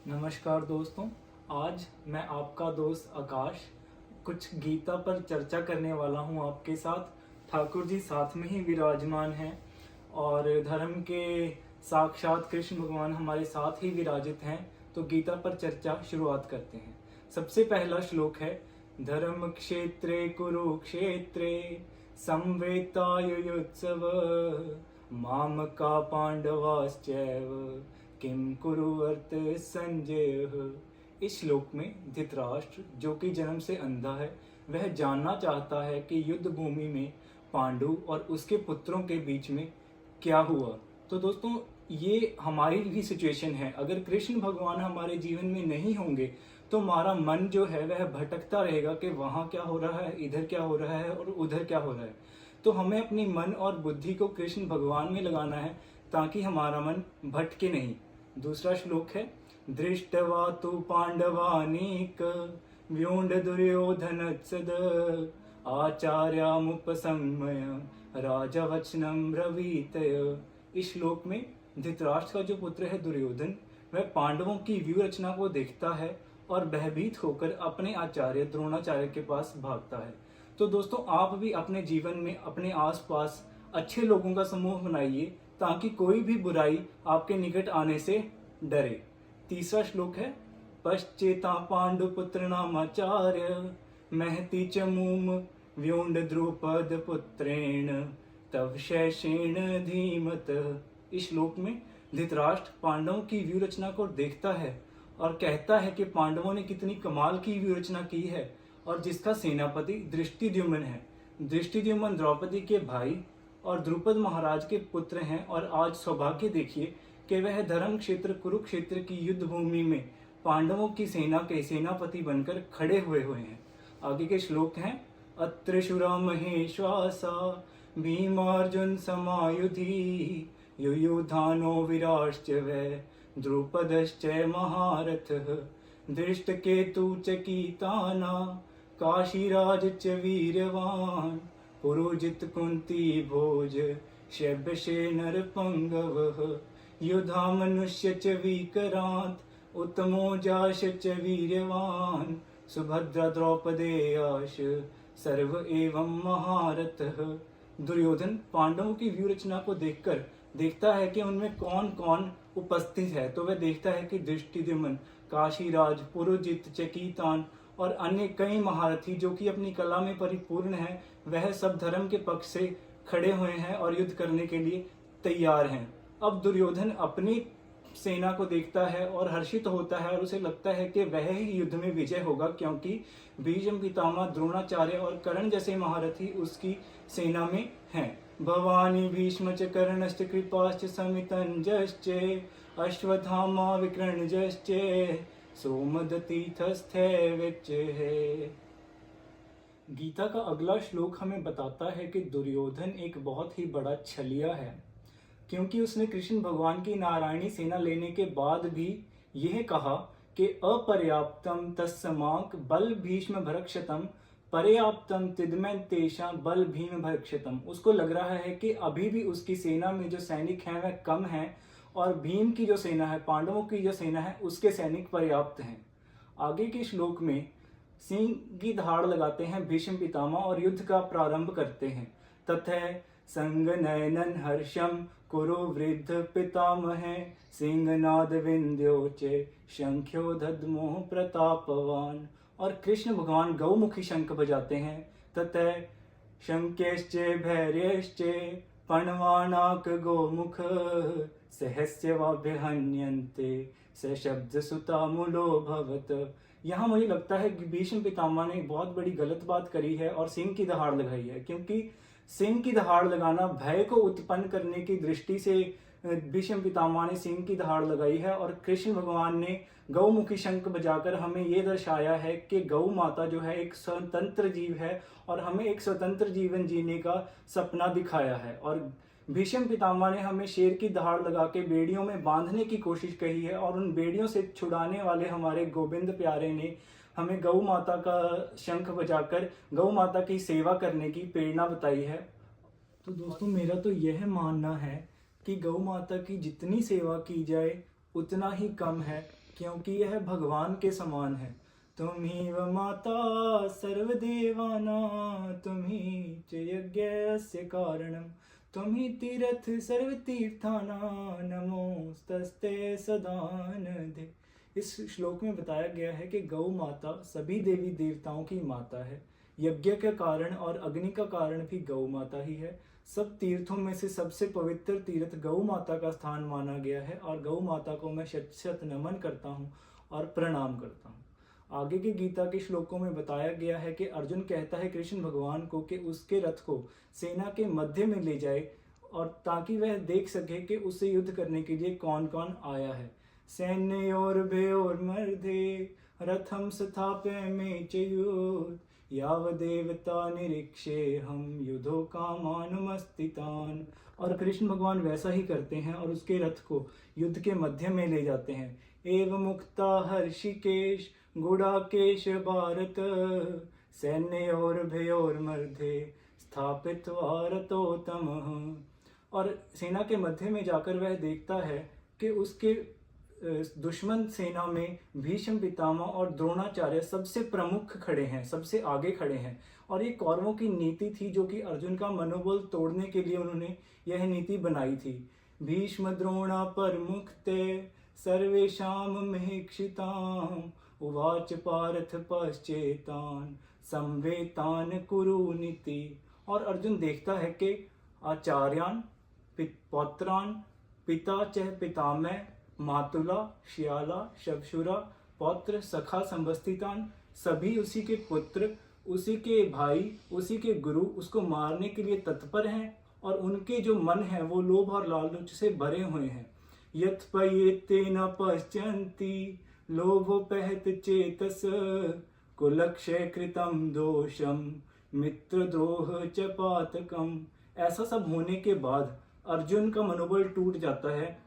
नमस्कार दोस्तों। आज मैं आपका दोस्त आकाश कुछ गीता पर चर्चा करने वाला हूँ आपके साथ। ठाकुर जी साथ में ही विराजमान हैं और धर्म के साक्षात कृष्ण भगवान हमारे साथ ही विराजित हैं। तो गीता पर चर्चा शुरुआत करते हैं। सबसे पहला श्लोक है, धर्म क्षेत्रे कुरुक्षेत्रे संवेतायुयुत्सव मामका पांडवाश्चैव किम कुरुवर्त संजय। इस श्लोक में धृतराष्ट्र, जो कि जन्म से अंधा है, वह जानना चाहता है कि युद्ध भूमि में पांडु और उसके पुत्रों के बीच में क्या हुआ। तो दोस्तों, ये हमारी भी सिचुएशन है। अगर कृष्ण भगवान हमारे जीवन में नहीं होंगे तो हमारा मन जो है वह भटकता रहेगा कि वहाँ क्या हो रहा है, इधर क्या हो रहा है और उधर क्या हो रहा है। तो हमें अपनी मन और बुद्धि को कृष्ण भगवान में लगाना है ताकि हमारा मन भटके नहीं। दूसरा श्लोक है, दृष्टवा तु पांडवानीक व्योंड दुर्योधनत्सद आचार्यामुपसंमय राजवचनम ब्रवीतय। इस श्लोक में धृतराष्ट्र का जो पुत्र है दुर्योधन, वह पांडवों की व्यूह रचना को देखता है और भयभीत होकर अपने आचार्य द्रोणाचार्य के पास भागता है। तो दोस्तों, आप भी अपने जीवन में अपने आसपास अच्छे लोगों का समूह बनाइए ताकि कोई भी बुराई आपके निकट आने से डरे। तीसरा श्लोक है, पश्चेता पांडुपुत्र नामाचार्य महति च मूम व्योंड द्रुपद पुत्रेण तव शैषेण धीमत। इस श्लोक में धृतराष्ट्र पांडवों की व्यूह रचना को देखता है और कहता है कि पांडवों ने कितनी कमाल की व्यूह रचना की है और जिसका सेनापति दृष्टिद्युम्न है। दृष्टिद्युम्न द्रौपदी के भाई और द्रुपद महाराज के पुत्र हैं और आज सौभाग्य देखिए कि वह धर्म क्षेत्र कुरुक्षेत्र की युद्ध भूमि में पांडवों की सेना के सेनापति बनकर खड़े हुए हैं। आगे के श्लोक हैं, अत्र शुरा महेश्वासा भीमार्जुन समायुधि युयुधानो विराश्च वै द्रुपदश्च महारथः दृष्टकेतु च कीताना काशीराज च वीर्यवान् पुरोजित कुंती भोज शैब्यशे नरपंगवः युधा मनुष्य च विकरांत उत्तमो जाश च वीर्यवान् सुभद्रा द्रौपदेयाश सर्व एवं महारथः। दुर्योधन पांडवों की व्यूह रचना को देखकर देखता है कि उनमें कौन कौन उपस्थित है। तो वह देखता है कि दृष्टिद्युम्न, काशीराज, पुरोजित, चकीतान और अन्य कई महारथी जो कि अपनी कला में परिपूर्ण है, वह सब धर्म के पक्ष से खड़े हुए हैं और युद्ध करने के लिए तैयार हैं। अब दुर्योधन अपनी सेना को देखता है और हर्षित होता है और उसे लगता है कि वह ही युद्ध में विजय होगा, क्योंकि भीष्म पितामह, द्रोणाचार्य और कर्ण जैसे महारथी उसकी सेना में हैं। भवानी भीष्म च कर्णश्च कृपाश्च समितंजश्च अश्वत्थामा विकर्णजश्च सोमदतीर्थस्थे विच्चे। गीता का अगला श्लोक हमें बताता है कि दुर्योधन एक बहुत ही बड़ा छलिया है, क्योंकि उसने कृष्ण भगवान की नारायणी सेना लेने के बाद भी यह कहा कि अपर्याप्तम तस्माक बल भीष्म भरक्षतम पर्याप्तम तिदमै तेषा बल भीम भरक्षतम। उसको लग रहा है कि अभी भी उसकी सेना में जो सैनिक हैं वह कम हैं और भीम की जो सेना है, पांडवों की जो सेना है, उसके सैनिक पर्याप्त हैं। आगे के श्लोक में सिंह की दहाड़ लगाते हैं भीष्म पितामह और युद्ध का प्रारंभ करते हैं। तथा संग नयनन हर्षम कुरु वृद्ध पितामह सिंहनाद विंध्योचे शंख्यो दद्मो प्रतापवान। और कृष्ण भगवान गौमुखी शंख बजाते हैं। तथा शंख्यश्च भैर्यश्च पणवानाक गोमुख सहस्य वाभ्यहन्यन्ते सशब्द सुतामुलो भवत। यहाँ मुझे लगता है कि भीष्म पितामह ने बहुत बड़ी गलत बात करी है और सिंह की दहाड़ लगाई है, क्योंकि सिंह की दहाड़ लगाना भय को उत्पन्न करने की दृष्टि से भीष्म पितामह ने सिंह की दहाड़ लगाई है और कृष्ण भगवान ने गौमुखी शंख बजाकर हमें यह दर्शाया है कि गौ माता जो है एक स्वतंत्र जीव है और हमें एक स्वतंत्र जीवन जीने का सपना दिखाया है। और भीष्म पितामह ने हमें शेर की दहाड़ लगा के बेड़ियों में बांधने की कोशिश कही है और उन बेड़ियों से छुड़ाने वाले हमारे गोविंद प्यारे ने हमें गौ माता का शंख बजाकर गौ माता की सेवा करने की प्रेरणा बताई है। तो दोस्तों, मेरा तो यह मानना है कि गौ माता की जितनी सेवा की जाए उतना ही कम है, क्योंकि यह भगवान के समान है। तुम्ही व माता सर्वदेवाना, तुम्ही च यज्ञस्य कारणम, तुम्ही तीर्थ सर्वतीर्थाना, नमोस्तस्ते सदानंदे। इस श्लोक में बताया गया है कि गौ माता सभी देवी देवताओं की माता है। यज्ञ का कारण और अग्नि का कारण भी गौ माता ही है। सब तीर्थों में से सबसे पवित्र तीर्थ गौ माता का स्थान माना गया है और गौ माता को मैं शत शत नमन करता हूँ और प्रणाम करता हूँ। आगे के गीता के श्लोकों में बताया गया है कि अर्जुन कहता है कृष्ण भगवान को कि उसके रथ को सेना के मध्य में ले जाए और ताकि वह देख सके कि उससे युद्ध करने के लिए कौन कौन आया है। सैन्योर्भयोर्मध्ये रथम स्थापयामि च युध, यावदेवता निरीक्षे हम युधो कामानुमस्तितान। और कृष्ण भगवान वैसा ही करते हैं और उसके रथ को युद्ध के मध्य में ले जाते हैं। एव मुक्ता हर्षिकेश गुड़ाकेश भारत, सैन्योर्भयोर्मध्ये स्थापित्वा रथोत्तमः। और सेना के मध्य में जाकर वह देखता है कि उसके दुश्मन सेना में भीष्म पितामह और द्रोणाचार्य सबसे प्रमुख खड़े हैं, सबसे आगे खड़े हैं। और ये कौरवों की नीति थी जो कि अर्जुन का मनोबल तोड़ने के लिए उन्होंने यह नीति बनाई थी। भीष्म द्रोणा परमुक्ते सर्वेषां महीक्षितां, उवाच पार्थ पश्चेतान संवेतान कुरु नीति। और अर्जुन देखता है कि आचार्यान पौत्रान पिता च पितामह मातुला श्याला शवशुरा पौत्र सखा संबस्तितान, सभी उसी के पुत्र, उसी के भाई, उसी के गुरु उसको मारने के लिए तत्पर हैं और उनके जो मन है वो लोभ और लालच से भरे हुए हैं। यत्पयेते न पश्यन्ति लोभोपहत चेतस, कुलक्षय कृतम दोषम मित्रद्रोह च पातकम। ऐसा सब होने के बाद अर्जुन का मनोबल टूट जाता है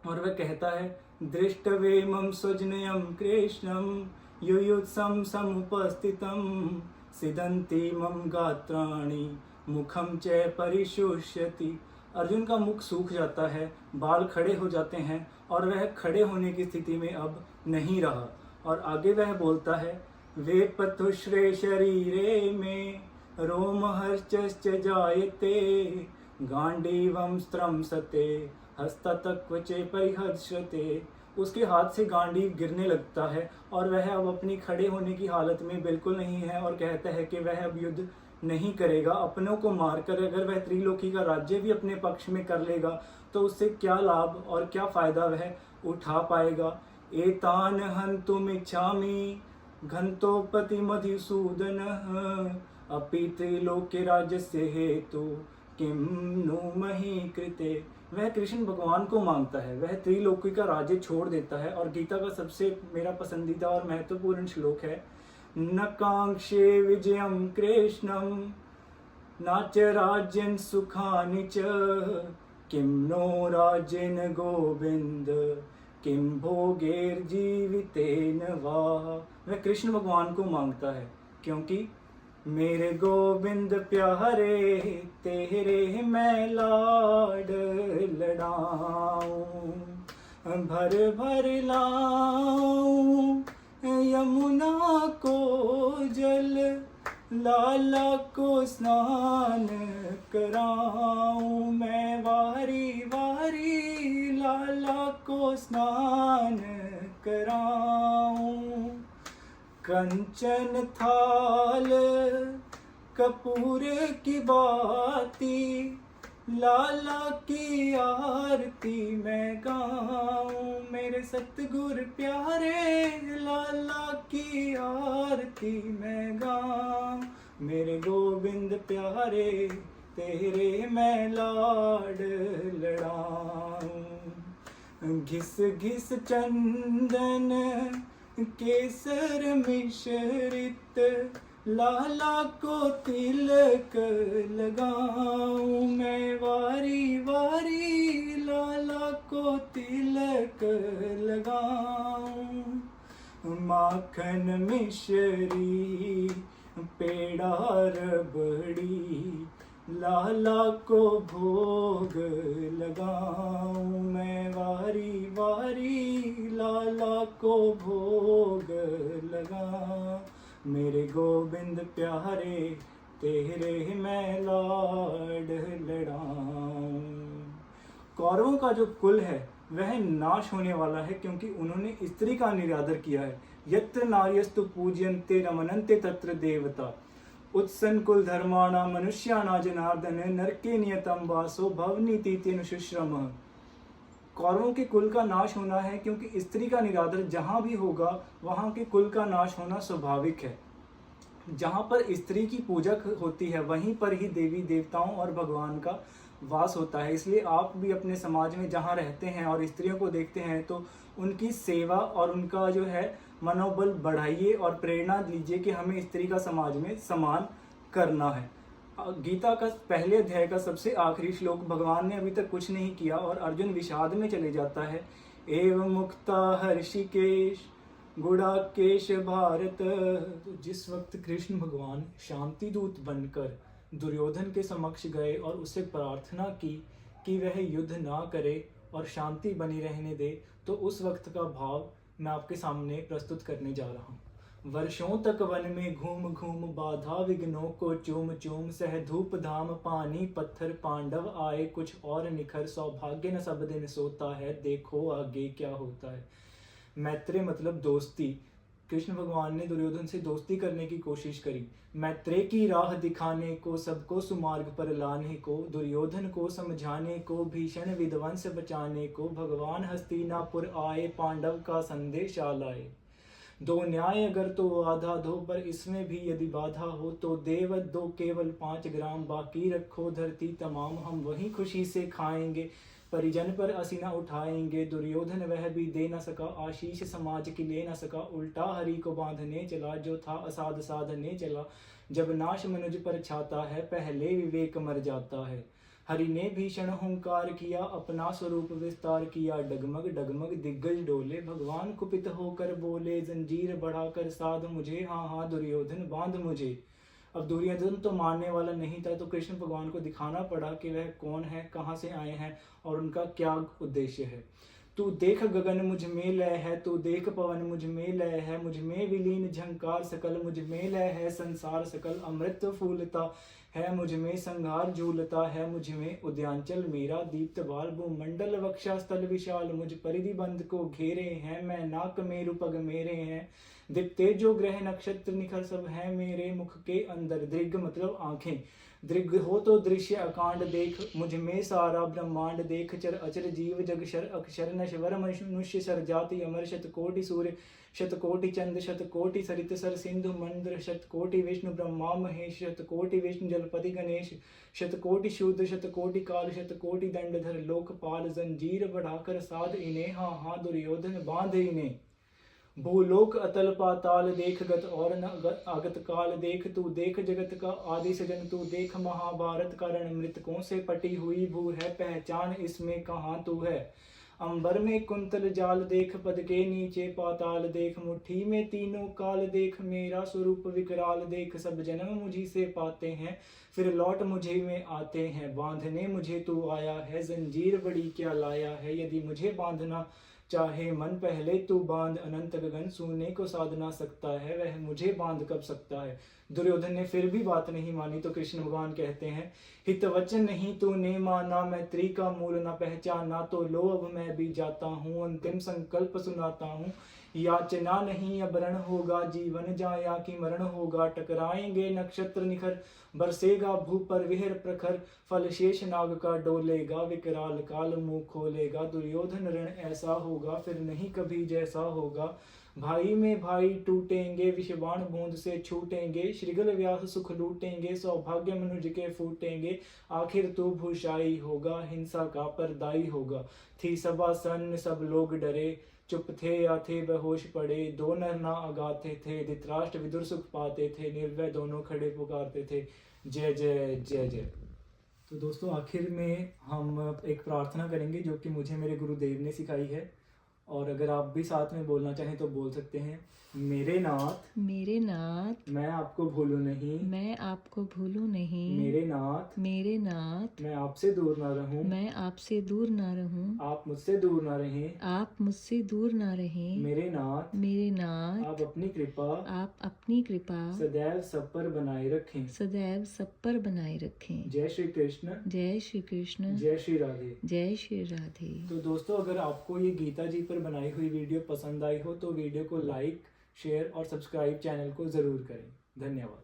और वह कहता है दृष्टवेमं स्वजनयं कृष्णं युयुत्सं समुपस्थितं, सिदन्ति मम गात्राणि मुखम च परिशुष्यति। अर्जुन का मुख सूख जाता है, बाल खड़े हो जाते हैं और वह खड़े होने की स्थिति में अब नहीं रहा। और आगे वह बोलता है वे पथुश्रे शरीरे में रोमहर्षश्च जायते, गांडीवं स्त्रंसते हस्ततक्वचे परिहर्षते। उसके हाथ से गांडीव गिरने लगता है और वह अब अपनी खड़े होने की हालत में बिल्कुल नहीं है और कहता है कि वह अब युद्ध नहीं करेगा। अपनों को मारकर अगर वह त्रिलोकी का राज्य भी अपने पक्ष में कर लेगा तो उससे क्या लाभ और क्या फायदा वह उठा पाएगा। एतान हन्तुम इच्छामि घंतोपति मधुसूदन, अपि त्रिलोक्य राज्यस्य हेतु किम नु मही कृते। वह कृष्ण भगवान को मांगता है, वह त्रिलोकी का राज्य छोड़ देता है। और गीता का सबसे मेरा पसंदीदा और महत्वपूर्ण श्लोक है न कांक्षे विजयम कृष्णम न च राज्यं सुखानि च, किम नो राज्येन गोविंद किम भोगैर्जीवितेन वा। वह कृष्ण भगवान को मांगता है क्योंकि मेरे गोविंद प्यारे तेरे मैं लाड लड़ाऊं, भर भर लाऊं यमुना को जल, लाला को स्नान कराऊं मैं, वारी वारी लाला को स्नान कराऊं। कंचन थाल कपूर की बाती, लाला की आरती मैं गाऊं, मेरे सतगुर प्यारे लाला की आरती मैं गाऊं, मेरे गोविंद प्यारे तेरे मैं लाड लड़ाऊं। घिस घिस चंदन केसर मिश्रित, लाला को तिलक लगाऊं मैं, वारी वारी लाला को तिलक लगाऊं। माखन मिश्री पेड़ा रबड़ी, लाला को भोग लगाऊं मैं वारी वारी, लाला को भोग लगा, मेरे गोविंद प्यारे तेरे मैं लाड लड़ाऊं। कौरवों का जो कुल है वह नाश होने वाला है, क्योंकि उन्होंने स्त्री का निरादर किया है। यत्र नार्यस्तु पूज्यन्ते रमनन्ते तत्र देवता, उत्सन कुल धर्माणा मनुष्याणा जनार्दन, नरके नियतम वासो भवनीति शुश्रम। कौरवों के कुल का नाश होना है, क्योंकि स्त्री का निरादर जहां भी होगा वहां के कुल का नाश होना स्वाभाविक है। जहां पर स्त्री की पूजक होती है वहीं पर ही देवी देवताओं और भगवान का वास होता है। इसलिए आप भी अपने समाज में जहां रहते हैं और स्त्रियों को देखते हैं तो उनकी सेवा और उनका जो है मनोबल बढ़ाइए और प्रेरणा लीजिए कि हमें स्त्री का समाज में सम्मान करना है। गीता का पहले अध्याय का सबसे आखिरी श्लोक, भगवान ने अभी तक कुछ नहीं किया और अर्जुन विषाद में चले जाता है। एवं मुक्ता हर्षिकेश गुड़ाकेश भारत। तो जिस वक्त कृष्ण भगवान शांति दूत बनकर दुर्योधन के समक्ष गए और उससे प्रार्थना की कि वह युद्ध ना करे और शांति बनी रहने दे, तो उस वक्त का भाव मैं आपके सामने प्रस्तुत करने जा रहा हूँ। वर्षों तक वन में घूम घूम बाधा विघ्नों को चूम चूम, सह धूप धाम पानी पत्थर पांडव आए कुछ और निखर, सौभाग्य न सब दिन सोता है देखो आगे क्या होता है। मैत्रेय मतलब दोस्ती। कृष्ण भगवान ने दुर्योधन से दोस्ती करने की कोशिश करी। मैत्रेय की राह दिखाने को, सबको सुमार्ग पर लाने को, दुर्योधन को समझाने को, भीषण विध्वंस बचाने को, भगवान हस्तिनापुर आए पांडव का संदेश लाए। दो न्याय अगर तो आधा दो, पर इसमें भी यदि बाधा हो तो देव दो केवल 5 ग्राम, बाकी रखो धरती तमाम हम वहीं खुशी से खाएंगे, परिजन पर असीना उठाएंगे। दुर्योधन वह भी दे न सका आशीष, समाज की ले न सका, उल्टा हरि को बांधने चला, जो था असाध साधने चला। जब नाश मनुज पर छाता है, पहले विवेक मर जाता है। हरि ने भीषण हुंकार किया, अपना स्वरूप विस्तार किया, डगमग डगमग दिग्गज डोले, भगवान कुपित होकर बोले, जंजीर बढ़ाकर साध मुझे, हाँ हाँ दुर्योधन बांध मुझे। अब दुर्योधन तो मारने वाला नहीं था, तो कृष्ण भगवान को दिखाना पड़ा कि वह कौन है, कहाँ से आए हैं और उनका क्या उद्देश्य है। तू देख गगन मुझ में लय है, तू देख पवन मुझ में लय है, मुझ में विलीन झंकार सकल, मुझ में लय है संसार सकल, अमृत फूलता है मुझ में, संहार झूलता है मुझ में, उद्यांचल मेरा दीप्त बाल, भूमंडल वक्षा स्थल विशाल, मुझ परिधि बंध को घेरे हैं, मैं नाक मेरु पग मेरे हैं, दिखते जो ग्रह नक्षत्र निखर सब है मेरे मुख के अंदर। दृग मतलब आंखें, दृग हो तो दृश्य अकांड देख, मुझ में सारा ब्रह्मांड देख, चर अचर जीव जग शर अक्षर नश्वर मनुष्य सर जाति अमर, शतकोटि सूर्य शतकोटि चंद्र शतकोटि सरित सर सिंधु मंद्र, शतकोटि विष्णु ब्रह्मा महेश, शतकोटि विष्णु जलपति गणेश, शतकोटि शूद्र शतकोटि काल, शतकोटि दंडधर लोकपाल, जंजीर बढ़ाकर साध इन्हें, हाँ हाँ दुर्योधन बांध इन्हें। भूलोक अतल पाताल देख, गत और न आगत काल देख, तू देख जगत का आदि सजन, तू देख महाभारत का रण, मृतकों से पटी हुई भू है, पहचान इसमें कहाँ तू है। अंबर में कुंतल जाल देख, पद के नीचे पाताल देख, मुट्ठी में तीनों काल देख, मेरा स्वरूप विकराल देख, सब जन्म मुझी से पाते हैं फिर लौट मुझे में आते हैं, बांधने मुझे तू आया है, जंजीर बड़ी क्या लाया है, यदि मुझे बांधना चाहे मन पहले तू बांध, अनंत गगन सुनने को साध ना सकता है, वह मुझे बांध कब सकता है। दुर्योधन ने फिर भी बात नहीं मानी, तो कृष्ण भगवान कहते हैं, हित वचन नहीं तूने माना, मैत्री का मूल न पहचाना, तो लो अब मैं भी जाता हूँ, अंतिम संकल्प सुनाता हूँ, याचना नहीं अब रण होगा, जीवन जाया कि मरण होगा, टकराएंगे नक्षत्र निखर, बरसेगा भू पर विहर प्रखर, फल शेष नाग का डोलेगा, विकराल काल मुंह खोलेगा, दुर्योधन रण ऐसा होगा फिर नहीं कभी जैसा होगा, भाई में भाई टूटेंगे, विषबाण बूंद से छूटेंगे, श्रीगल व्यास सुख लूटेंगे, सौभाग्य मनुज के फूटेंगे, आखिर तू भूषाई होगा, हिंसा का परदाई होगा। थी सभा सन्न सब लोग डरे, चुप थे या थे बेहोश पड़े, दो नर ना अगाते थे, धृतराष्ट्र विदुर सुख पाते थे, निर्भय दोनों खड़े पुकारते थे, जय जय जय जय। तो दोस्तों आखिर में हम एक प्रार्थना करेंगे जो कि मुझे मेरे गुरुदेव ने सिखाई है, और अगर आप भी साथ में बोलना चाहें तो बोल सकते हैं, मेरे नाथ मेरे नाथ मैं आपको भूलूं नहीं, मैं आपको भूलूं नहीं, मेरे नाथ मेरे नाथ मैं आपसे दूर ना रहूं, मैं आपसे दूर ना रहूं, आप मुझसे दूर ना रहें, आप मुझसे दूर ना रहें, मेरे नाथ मेरे नाथ आप अपनी कृपा आप अपनी कृपा सदैव सब पर बनाए रखें। सदैव सब पर बनाए रखें। जय श्री कृष्ण, जय श्री कृष्ण, जय श्री राधे। जय श्री राधे। तो दोस्तों, अगर आपको ये गीता जी पर बनाई हुई वीडियो पसंद आई हो तो वीडियो को लाइक, शेयर और सब्सक्राइब चैनल को ज़रूर करें। धन्यवाद।